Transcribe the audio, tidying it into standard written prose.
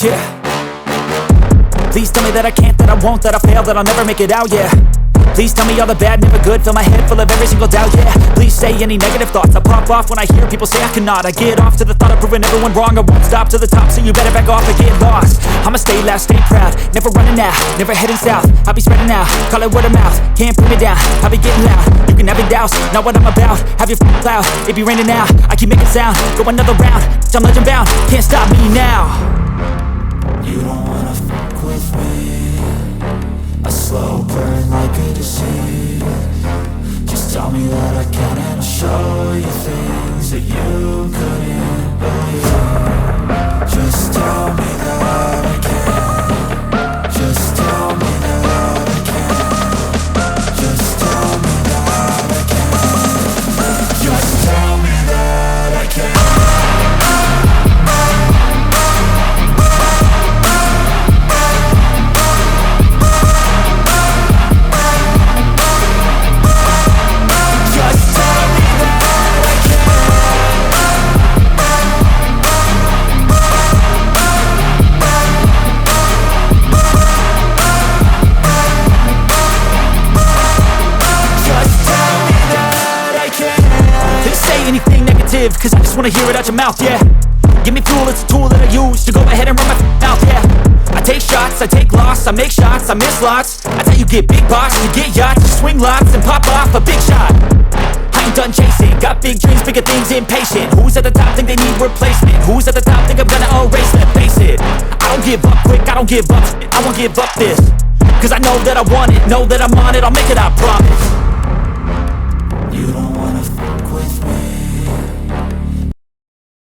Yeah. Please tell me that I can't, that I won't, that I fail, that I'll never make it out, yeah. Please tell me all the bad, never good, fill my head full of every single doubt, yeah. Please say any negative thoughts, I pop off when I hear people say I cannot. I get off to the thought of proving everyone wrong, I won't stop to the top, so you better back off and get lost. I'ma stay loud, stay proud, never running out, never heading south. I'll be spreading out, call it word of mouth, can't put me down, I'll be getting loud. You can have your doubts, not what I'm about, have your cloud, it be raining now, I keep making sound, go another round, I'm legend bound, can't stop me now. You don't wanna fuck with me, a slow burn like a disease. Just tell me that I can and I'll show you things that you couldn't believe. Just tell me that I can. Just tell me that I can. Just tell me that I can. Just tell me that I can. Cause I just wanna hear it out your mouth, yeah. Give me fuel, it's a tool that I use to go ahead and run my mouth, yeah. I take shots, I take loss, I make shots, I miss lots. That's how you get big boss, you get yachts, you swing lots and pop off a big shot. I ain't done chasing, got big dreams, bigger things, impatient. Who's at the top think they need replacement? Who's at the top think I'm gonna erase them? Face it, I don't give up quick, I don't give up, I won't give up this. Cause I know that I want it, know that I'm on it, I'll make it, I promise.